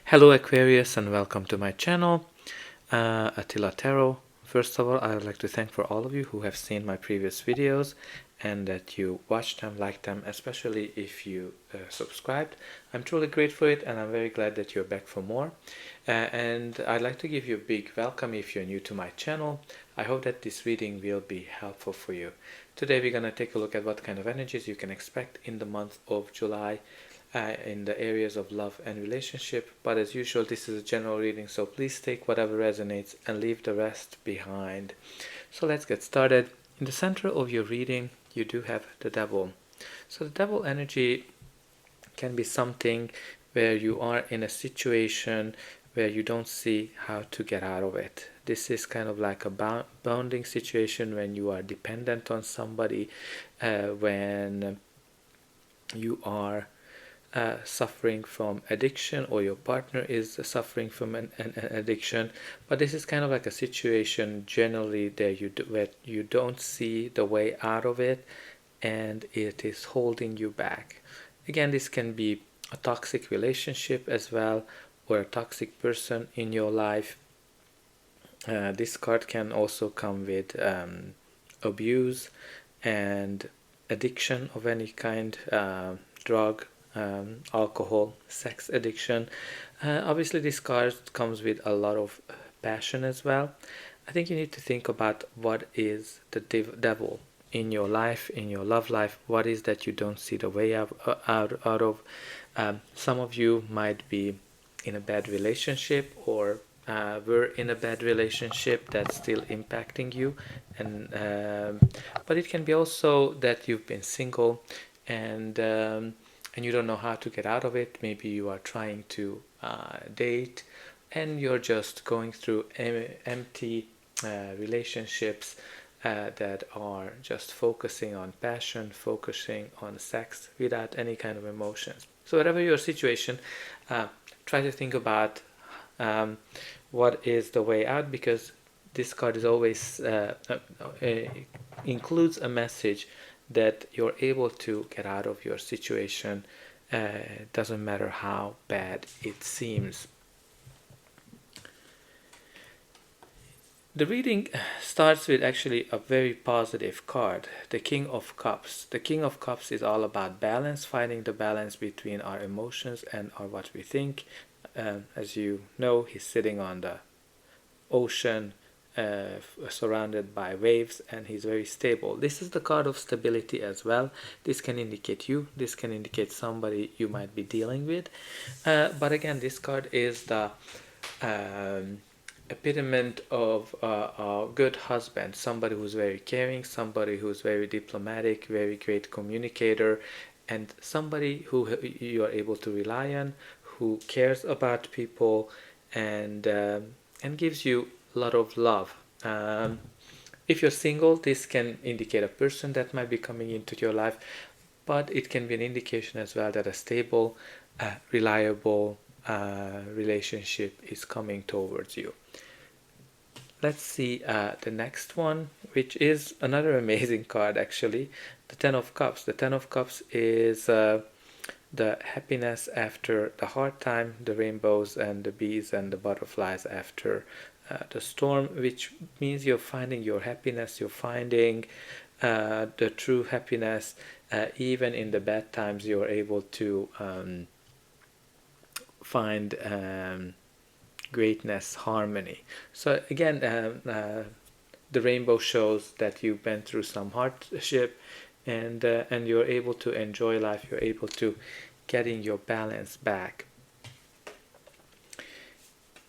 Hello Aquarius and welcome to my channel, Attila Tarot. First of all, I would like to thank for all of you who have seen my previous videos and that you watched them, liked them, especially if you subscribed. I'm truly grateful for it and I'm very glad that you're back for more. And I'd like to give you a big welcome if you're new to my channel. I hope that this reading will be helpful for you. Today we're going to take a look at what kind of energies you can expect in the month of July in the areas of love and relationship, but as usual this is a general reading, so please take whatever resonates and leave the rest behind. So let's get started. In the center of your reading you do have the devil. So the devil energy can be something where you are in a situation where you don't see how to get out of it. This is kind of like a bounding situation when you are dependent on somebody, when you are suffering from addiction, or your partner is suffering from an addiction. But this is kind of like a situation generally that where you don't see the way out of it and it is holding you back. Again, this can be a toxic relationship as well, or a toxic person in your life. This card can also come with abuse and addiction of any kind, drug, alcohol, sex addiction. Obviously this card comes with a lot of passion as well. I think you need to think about what is the devil in your life, in your love life. What is that you don't see the way out of? Some of you might be in a bad relationship, or were in a bad relationship that's still impacting you, and but it can be also that you've been single and you don't know how to get out of it. Maybe you are trying to date and you're just going through empty relationships that are just focusing on passion, focusing on sex without any kind of emotions. So whatever your situation, try to think about what is the way out, because this card is always includes a message that you're able to get out of your situation. Doesn't matter how bad it seems. The reading starts with actually a very positive card, the King of Cups. The King of Cups is all about balance, finding the balance between our emotions and what we think. As you know, he's sitting on the ocean, surrounded by waves, and he's very stable. This is the card of stability as well. This can indicate you, this can indicate somebody you might be dealing with, but again this card is the epitome of a good husband, somebody who's very caring, somebody who's very diplomatic, very great communicator, and somebody who you are able to rely on, who cares about people and gives you a lot of love. If you're single, this can indicate a person that might be coming into your life, but it can be an indication as well that a stable, reliable relationship is coming towards you. Let's see the next one, which is another amazing card actually, the Ten of Cups. The Ten of Cups is the happiness after the hard time, the rainbows and the bees and the butterflies after the storm, which means you're finding your happiness, you're finding the true happiness. Even in the bad times you're able to find greatness, harmony. So again, the rainbow shows that you've been through some hardship, and you're able to enjoy life, you're able to getting your balance back.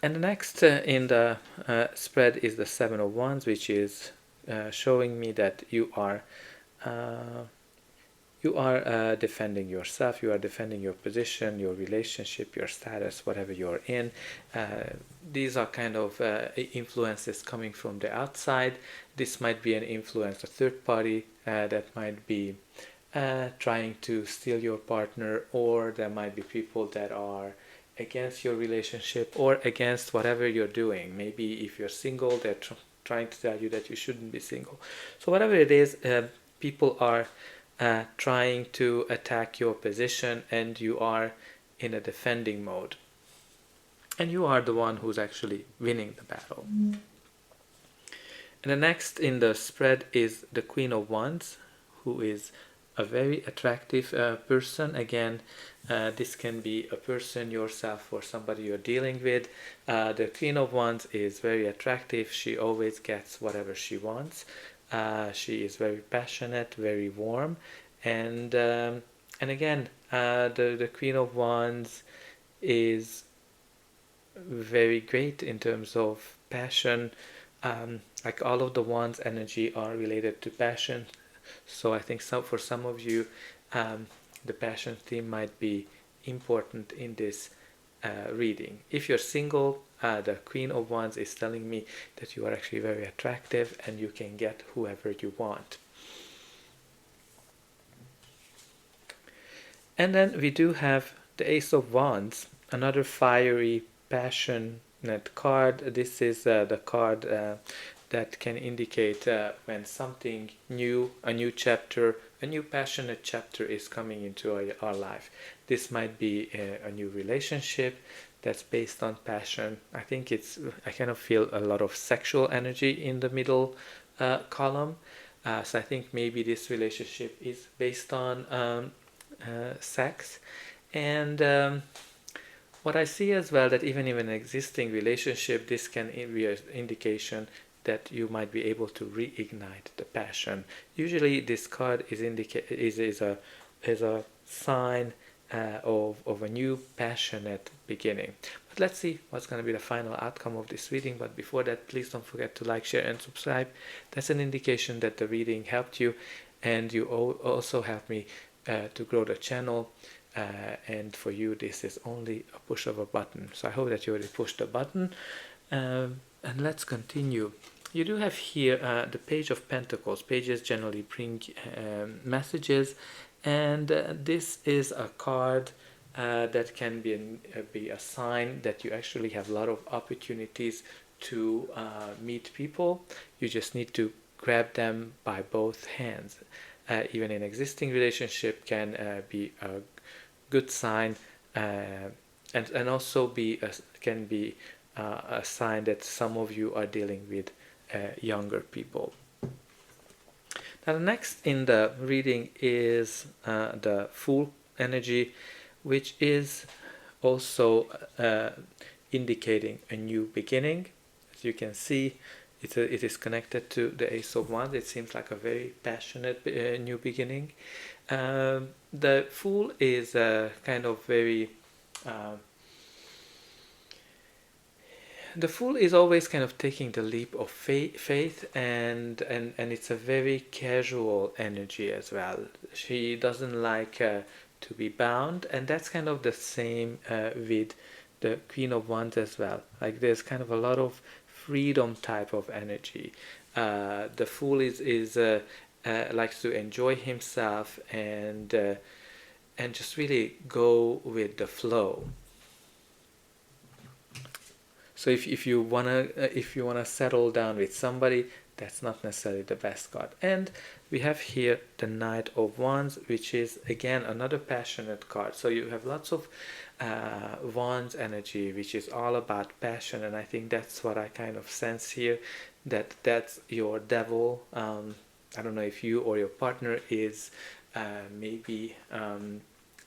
And the next in the spread is the Seven of Wands, which is showing me that you are defending yourself, you are defending your position, your relationship, your status, whatever you're in. These are kind of influences coming from the outside. This might be an influence, a third party that might be trying to steal your partner, or there might be people that are against your relationship or against whatever you're doing. Maybe if you're single, they're trying to tell you that you shouldn't be single. So whatever it is, people are trying to attack your position and you are in a defending mode. and you are the one who's actually winning the battle. And the next in the spread is the Queen of Wands, who is a very attractive person. Again, this can be a person yourself or somebody you're dealing with. The Queen of Wands is very attractive. She always gets whatever she wants. She is very passionate, very warm, and again, the Queen of Wands is very great in terms of passion. Like all of the wands energy are related to passion, so I think for some of you the passion theme might be important in this reading. If you're single, the Queen of Wands is telling me that you are actually very attractive and you can get whoever you want. And then we do have the Ace of Wands, another fiery, passionate card. This is the card that can indicate when something new, a new chapter, a new passionate chapter is coming into our life. This might be a new relationship that's based on passion. I think I kind of feel a lot of sexual energy in the middle column. So I think maybe this relationship is based on sex. And what I see as well, that even in an existing relationship, this can be an indication that you might be able to reignite the passion. Usually this card is a sign of a new passionate beginning. But let's see what's going to be the final outcome of this reading. But before that, please don't forget to like, share and subscribe. That's an indication that the reading helped you, and you also helped me to grow the channel. And for you, this is only a push of a button. So I hope that you already pushed the button. And let's continue. You do have here the Page of Pentacles. Pages generally bring messages, and this is a card that can be a sign that you actually have a lot of opportunities to meet people. You just need to grab them by both hands. Even an existing relationship can be a good sign, and also can be a sign that some of you are dealing with younger people. Now the next in the reading is the Fool energy, which is also indicating a new beginning. As you can see, it is connected to the Ace of Wands. It seems like a very passionate new beginning. The Fool is kind of very the Fool is always kind of taking the leap of faith, and it's a very casual energy as well. She doesn't like to be bound, and that's kind of the same with the Queen of Wands as well. Like there's kind of a lot of freedom type of energy. The Fool is likes to enjoy himself and just really go with the flow. So if you wanna settle down with somebody, that's not necessarily the best card. And we have here the Knight of Wands, which is again another passionate card. So you have lots of Wands energy, which is all about passion, and I think that's what I kind of sense here. That's your devil. I don't know if you or your partner is maybe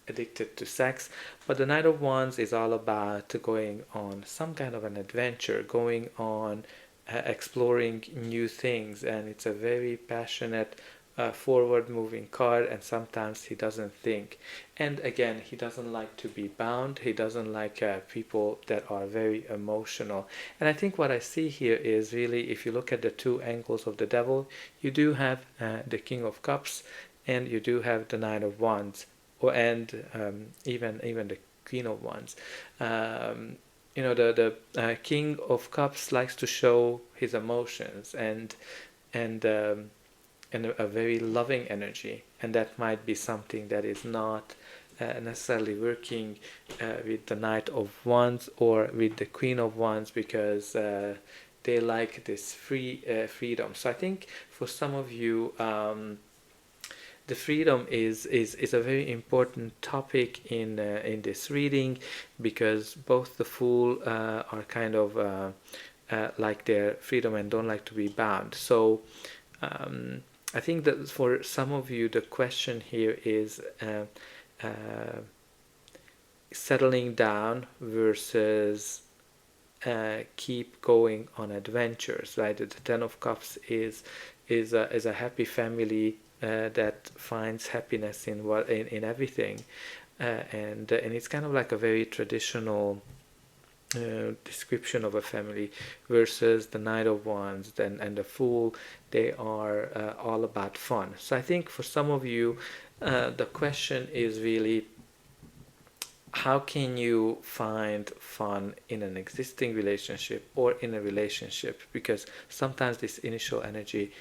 addicted to sex, but the Knight of Wands is all about going on some kind of an adventure, going on exploring new things, and it's a very passionate forward moving card, and sometimes he doesn't think. And again, he doesn't like to be bound. He doesn't like people that are very emotional. And I think what I see here is really, if you look at the two angles of the devil, you do have the King of Cups and you do have the Knight of Wands, and even the Queen of Wands. You know, the King of Cups likes to show his emotions and a very loving energy, and that might be something that is not necessarily working with the Knight of Wands or with the Queen of Wands, because they like this freedom. So I think for some of you, the freedom is a very important topic in this reading, because both the Fool are kind of like their freedom and don't like to be bound. So I think that for some of you the question here is settling down versus keep going on adventures, right? The Ten of Cups is a happy family that finds happiness in everything, and it's kind of like a very traditional description of a family, versus the Knight of Wands and the Fool. They are all about fun. So I think for some of you the question is really, how can you find fun in an existing relationship or in a relationship, because sometimes this initial energy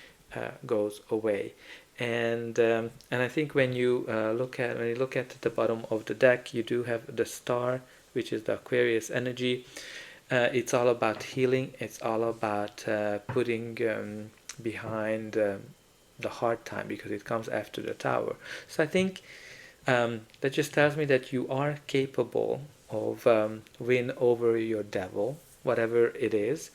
goes away. And I think when you look at the bottom of the deck, you do have the Star, which is the Aquarius energy. It's all about healing. It's all about putting behind the hard time, because it comes after the Tower. So I think that just tells me that you are capable of win over your devil, whatever it is.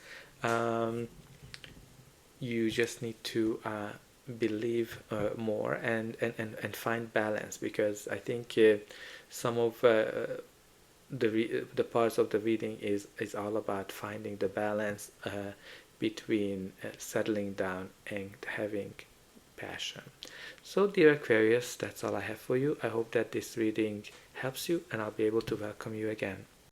You just need to believe more and find balance, because I think some of the parts of the reading is all about finding the balance between settling down and having passion. So dear Aquarius, that's all I have for you. I hope that this reading helps you, and I'll be able to welcome you again.